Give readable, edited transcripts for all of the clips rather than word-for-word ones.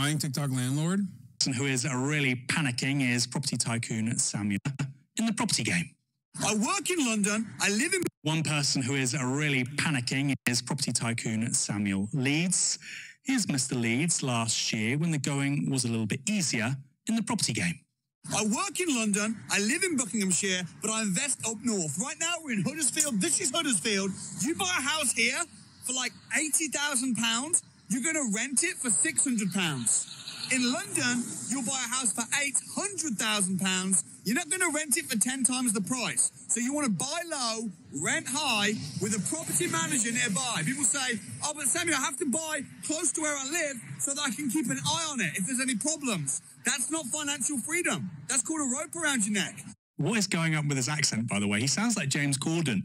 Buying TikTok landlord? Who is really panicking is property tycoon Samuel in the property game. I work in London. I live in... One person who is really panicking is property tycoon Samuel Leeds. Here's Mr. Leeds last year when the going was a little bit easier in the property game. I work in London. I live in Buckinghamshire, but I invest up north. Right now, we're in Huddersfield. This is Huddersfield. You buy a house here for like £80,000. You're going to rent it for £600. In London, you'll buy a house for £800,000. You're not going to rent it for 10 times the price. So you want to buy low, rent high, with a property manager nearby. People say, oh, but Samuel, I have to buy close to where I live so that I can keep an eye on it if there's any problems. That's not financial freedom. That's called a rope around your neck. What is going on with his accent, by the way? He sounds like James Corden.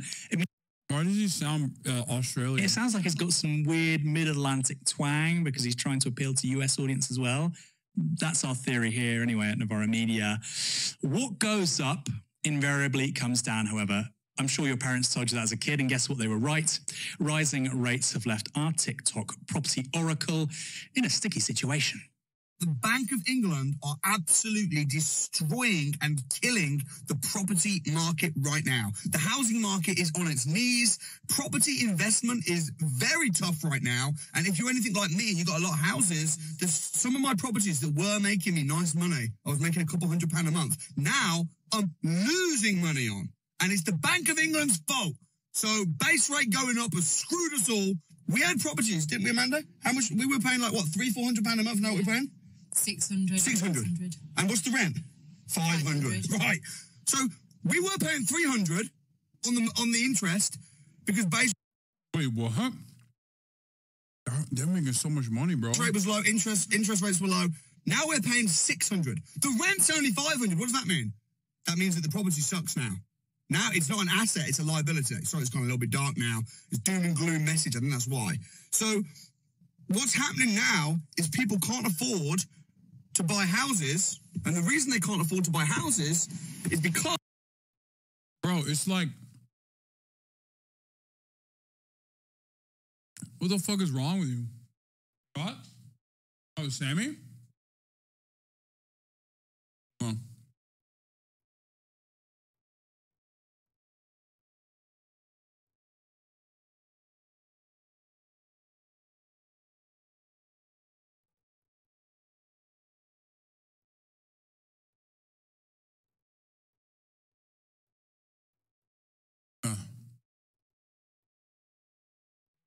Why does he sound Australian? It sounds like he's got some weird mid-Atlantic twang because he's trying to appeal to US audience as well. That's our theory here anyway at Novara Media. What goes up invariably comes down, however. I'm sure your parents told you that as a kid, and guess what? They were right. Rising rates have left our TikTok property oracle in a sticky situation. The Bank of England are absolutely destroying and killing the property market right now. The housing market is on its knees. Property investment is very tough right now. And if you're anything like me and you've got a lot of houses, there's some of my properties that were making me nice money. I was making a couple £100 a month. Now I'm losing money on. And it's the Bank of England's fault. So base rate going up has screwed us all. We had properties, didn't we, Amanda? How much? We were paying like, what, £300-400 a month now we're paying? 600. 600. And what's the rent? 500. Right. So we were paying 300 on the interest because base. Wait, what? They're making so much money, bro. Rate was low. Interest rates were low. Now we're paying 600. The rent's only 500. What does that mean? That means that the property sucks now. Now it's not an asset; it's a liability. Sorry, it's gone a little bit dark now. It's doom and gloom message. I think that's why. So what's happening now is people can't afford to buy houses, and the reason they can't afford to buy houses is because... Bro, it's like... What the fuck is wrong with you? What? Oh, Sammy? Oh.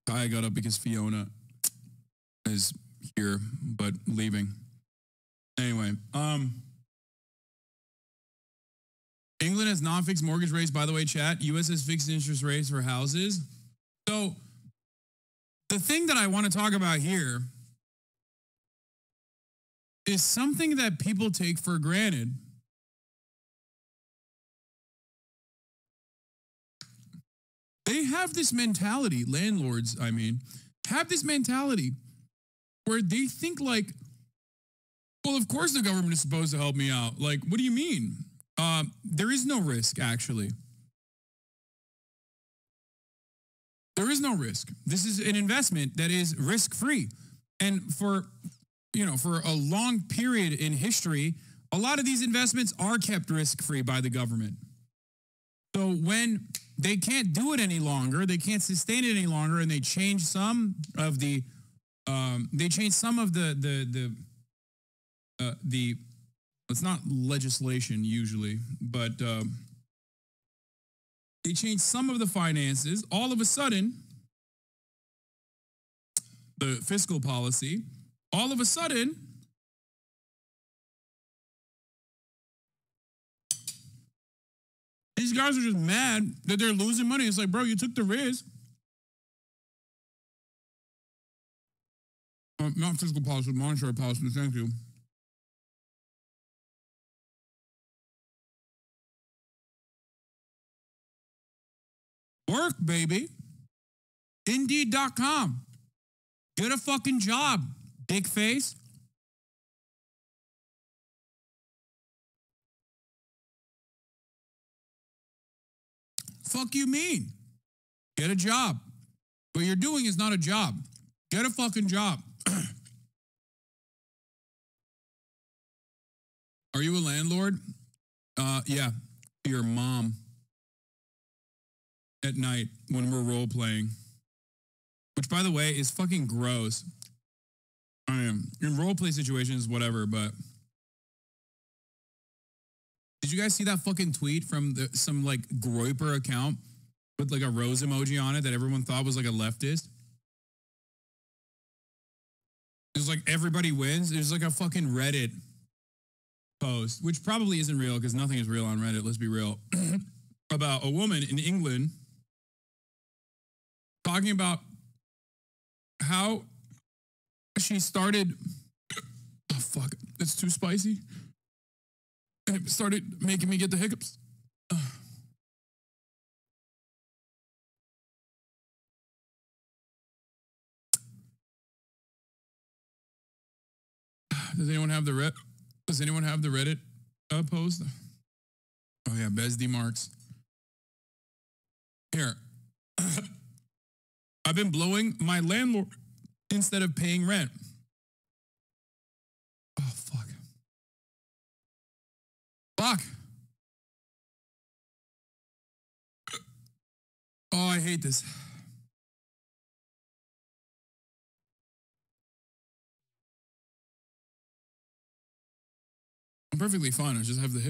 I got up because Fiona is here, but leaving. Anyway, England has non-fixed mortgage rates, by the way, chat. US has fixed interest rates for houses. So the thing that I want to talk about here is something that people take for granted. They have this mentality, landlords, I mean, have this mentality where they think like, well, of course the government is supposed to help me out. Like, what do you mean? There is no risk, actually. There is no risk. This is an investment that is risk-free. And for a long period in history, a lot of these investments are kept risk-free by the government. So when they can't do it any longer, they can't sustain it any longer, and they change some of the it's not legislation usually, but they change some of the finances. All of a sudden, the fiscal policy, all of a sudden, these guys are just mad that they're losing money. It's like, bro, you took the risk. Not fiscal policy, monetary policy. Thank you. Work, baby. Indeed.com. Get a fucking job, dick face. Fuck you mean? Get a job. What you're doing is not a job. Get a fucking job. Are you a landlord? Yeah. Your mom. At night when we're role playing. Which, by the way, is fucking gross. I mean, in role play situations, whatever, but did you guys see that fucking tweet from some like Groiper account with like a rose emoji on it that everyone thought was like a leftist? It was like everybody wins. There's like a fucking Reddit post, which probably isn't real because nothing is real on Reddit, let's be real, about a woman in England talking about how she started, oh fuck, it's too spicy. It started making me get the hiccups. Does anyone have the Reddit post? Oh yeah, Besdy Marks. Here. I've been blowing my landlord instead of paying rent. Oh, fuck. Fuck. Oh, I hate this. I'm perfectly fine. I just have the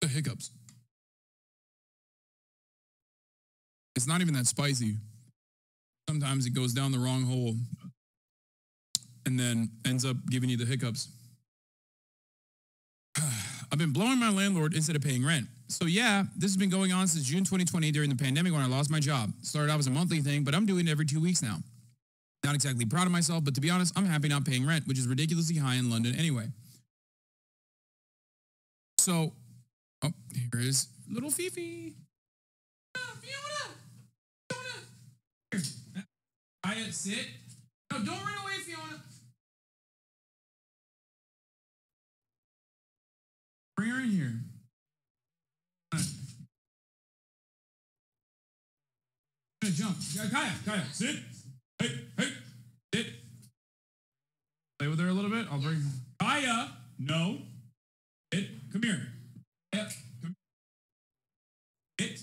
hiccups. It's not even that spicy. Sometimes it goes down the wrong hole and then ends up giving you the hiccups. I've been blowing my landlord instead of paying rent. So yeah, this has been going on since June 2020 during the pandemic when I lost my job. Started out as a monthly thing, but I'm doing it every 2 weeks now. Not exactly proud of myself, but to be honest, I'm happy not paying rent, which is ridiculously high in London anyway. So, oh, here is little Fifi. Oh, Fiona! Here. Aya, sit. No, don't run away, Fiona. Bring her in here. I'm gonna jump. Kaya, sit. Hey, sit. Play with her a little bit. I'll bring Kaya. No. Sit. Come here. Kaya, come here. Sit.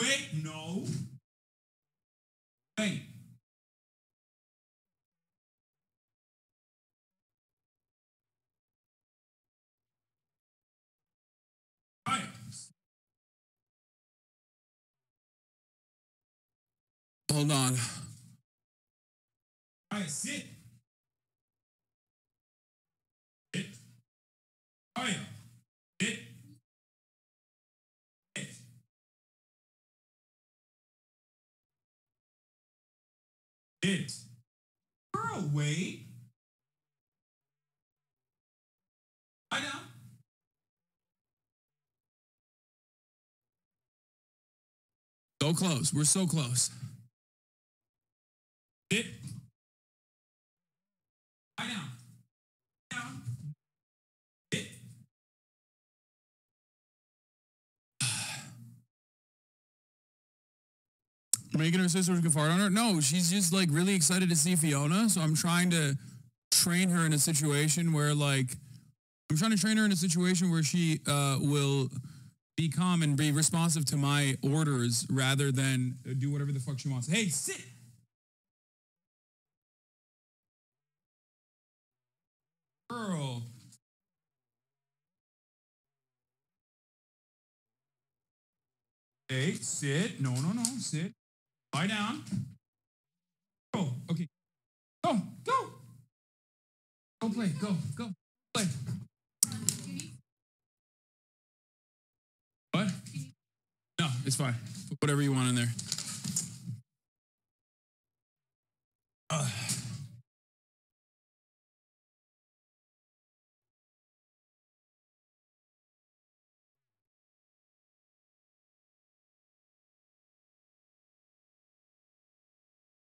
Wait, no. Wait. Kaya. Hold on. Kaya, sit. Sit. Kaya. Sit. Sit. Sit. Girl, wait. Lie down. So close. We're so close. Sit. Lie down. Down. Sit. Making her sisters can fart on her? No, she's just like really excited to see Fiona. So I'm trying to train her in a situation where she will be calm and be responsive to my orders rather than do whatever the fuck she wants. Hey, sit. Girl. Hey, sit. No, sit. Lie down. Go. Okay. Go. Go play. Go. Play. What? No, it's fine. Put whatever you want in there.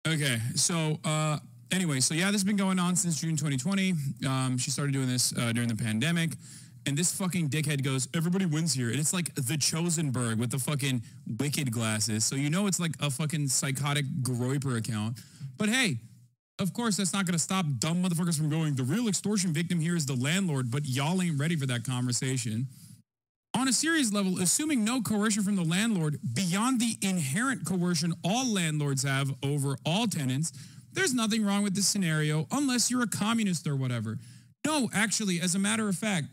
Okay, so anyway, so yeah, this has been going on since June 2020. She started doing this during the pandemic. And this fucking dickhead goes, everybody wins here. And it's like the Chosenberg with the fucking wicked glasses. So you know it's like a fucking psychotic Groiper account. But hey, Of course, that's not going to stop dumb motherfuckers from going, the real extortion victim here is the landlord, but y'all ain't ready for that conversation. On a serious level, assuming no coercion from the landlord beyond the inherent coercion all landlords have over all tenants, there's nothing wrong with this scenario unless you're a communist or whatever. No, actually, as a matter of fact,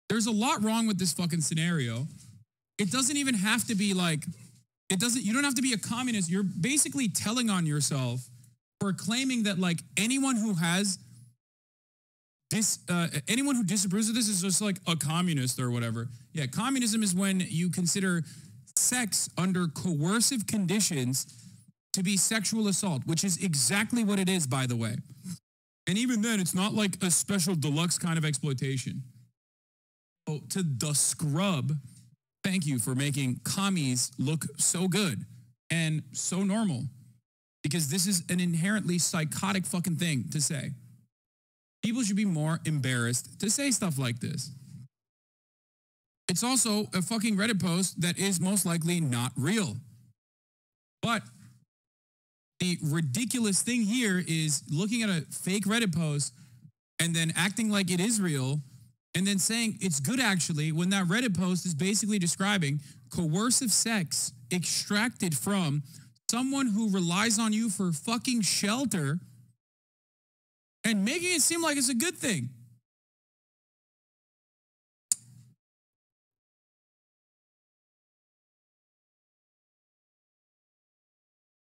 there's a lot wrong with this fucking scenario. It doesn't even have to be like, you don't have to be a communist. You're basically telling on yourself for claiming that like anyone who has this, anyone who disapproves of this is just like a communist or whatever. Yeah, communism is when you consider sex under coercive conditions to be sexual assault, which is exactly what it is, by the way. And even then, it's not like a special deluxe kind of exploitation. So to the scrub, thank you for making commies look so good and so normal, because this is an inherently psychotic fucking thing to say. People should be more embarrassed to say stuff like this. It's also a fucking Reddit post that is most likely not real. But the ridiculous thing here is looking at a fake Reddit post and then acting like it is real and then saying it's good actually when that Reddit post is basically describing coercive sex extracted from someone who relies on you for fucking shelter and making it seem like it's a good thing.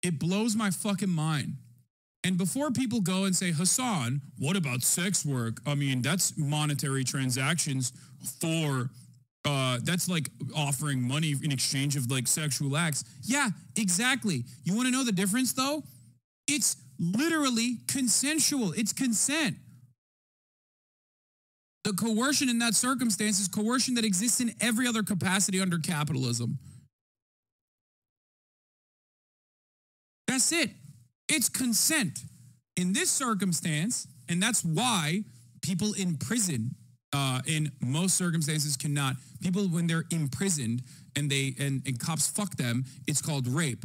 It blows my fucking mind. And before people go and say, Hasan, what about sex work? I mean, that's monetary transactions for, that's like offering money in exchange of like sexual acts. Yeah, exactly. You want to know the difference though? It's literally consensual. It's consent. The coercion in that circumstance is coercion that exists in every other capacity under capitalism. That's it. It's consent. In this circumstance, and that's why people in prison, in most circumstances cannot, people when they're imprisoned and cops fuck them, it's called rape.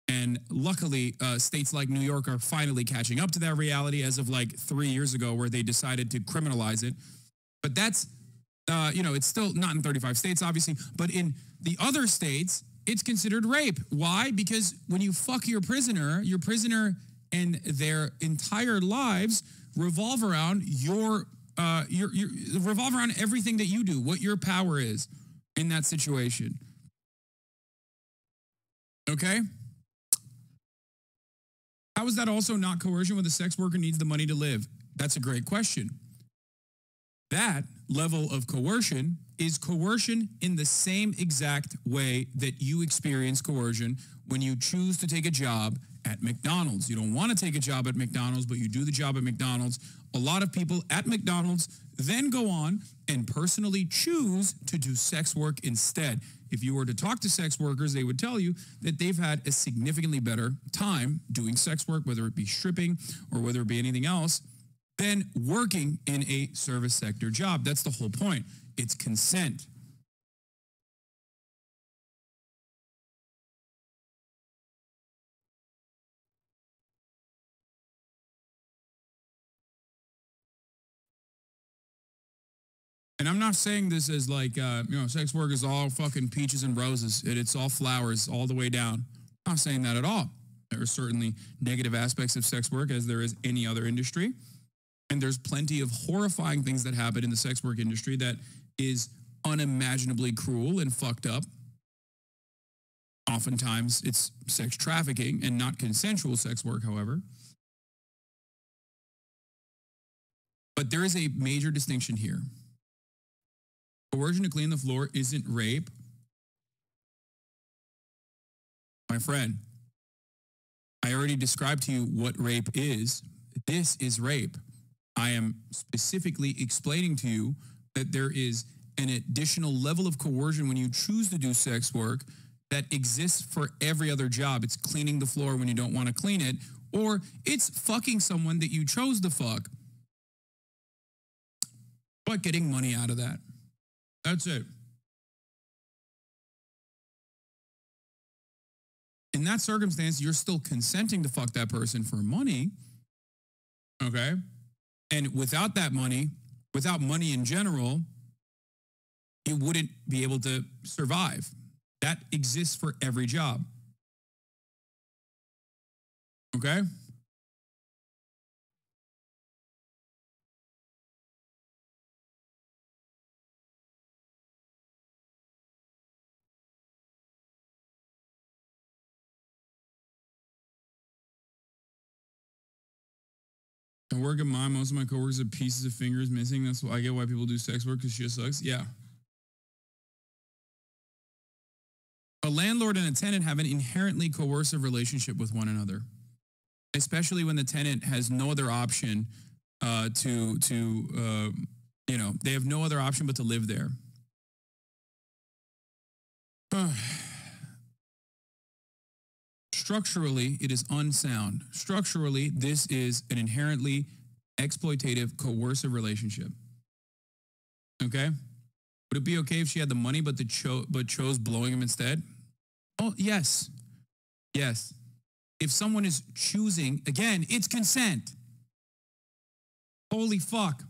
And luckily, states like New York are finally catching up to that reality as of like 3 years ago where they decided to criminalize it. But that's, it's still not in 35 states, obviously, but in the other states, it's considered rape. Why? Because when you fuck your prisoner and their entire lives revolve around revolve around everything that you do, what your power is in that situation. Okay? How is that also not coercion when the sex worker needs the money to live? That's a great question. That level of coercion is coercion in the same exact way that you experience coercion when you choose to take a job at McDonald's. You don't want to take a job at McDonald's, but you do the job at McDonald's. A lot of people at McDonald's then go on and personally choose to do sex work instead. If you were to talk to sex workers, they would tell you that they've had a significantly better time doing sex work, whether it be stripping or whether it be anything else, than working in a service sector job. That's the whole point. It's consent. And I'm not saying this as like, sex work is all fucking peaches and roses. It's all flowers all the way down. I'm not saying that at all. There are certainly negative aspects of sex work as there is any other industry. And there's plenty of horrifying things that happen in the sex work industry that is unimaginably cruel and fucked up. Oftentimes it's sex trafficking and not consensual sex work, however. But there is a major distinction here. Coercion to clean the floor isn't rape. My friend, I already described to you what rape is. This is rape. I am specifically explaining to you that there is an additional level of coercion when you choose to do sex work that exists for every other job. It's cleaning the floor when you don't want to clean it, or it's fucking someone that you chose to fuck, but getting money out of that. That's it. In that circumstance, you're still consenting to fuck that person for money. Okay. And without that money, without money in general, you wouldn't be able to survive. That exists for every job. Okay? I work at mine. Most of my coworkers have pieces of fingers missing. That's why I get why people do sex work, because shit sucks. Yeah. A landlord and a tenant have an inherently coercive relationship with one another, especially when the tenant has no other option they have no other option but to live there. Structurally, it is unsound. Structurally, this is an inherently exploitative, coercive relationship. Okay? Would it be okay if she had the money but chose blowing him instead? Oh, yes. Yes. If someone is choosing, again, it's consent. Holy fuck.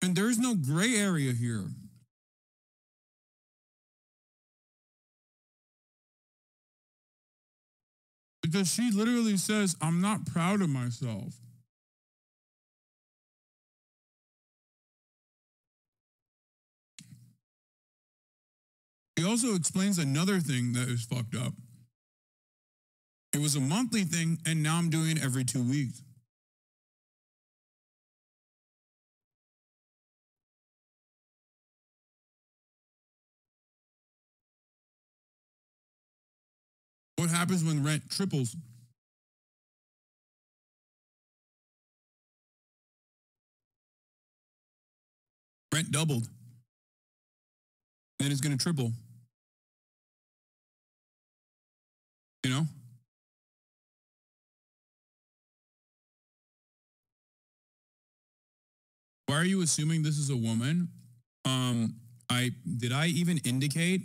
And there's no gray area here. Because she literally says, I'm not proud of myself. He also explains another thing that is fucked up. It was a monthly thing, and now I'm doing it every 2 weeks. What happens when rent triples? Rent doubled. Then it's going to triple. You know? Why are you assuming this is a woman? Did I even indicate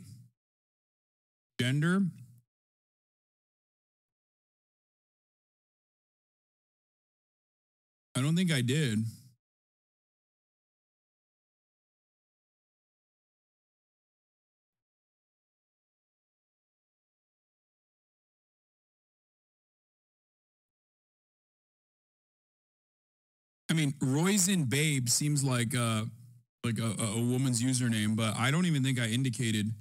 gender? I don't think I did. I mean, Roisin Babe seems like a woman's username, but I don't even think I indicated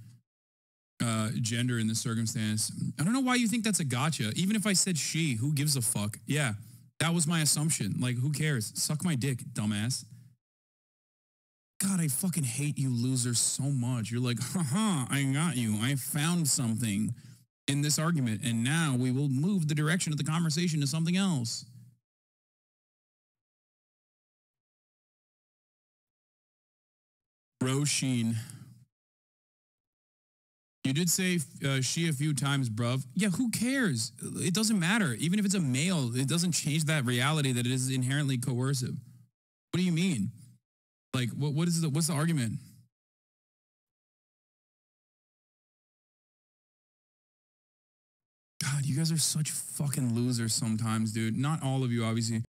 gender in this circumstance. I don't know why you think that's a gotcha. Even if I said she, who gives a fuck? Yeah, that was my assumption. Like, who cares? Suck my dick, dumbass. God, I fucking hate you losers so much. You're like, haha, I got you. I found something in this argument, and now we will move the direction of the conversation to something else. Roisin. You did say she a few times, bruv. Yeah, who cares? It doesn't matter. Even if it's a male, it doesn't change that reality that it is inherently coercive. What do you mean? Like, what's the argument? God, you guys are such fucking losers sometimes, dude. Not all of you, obviously.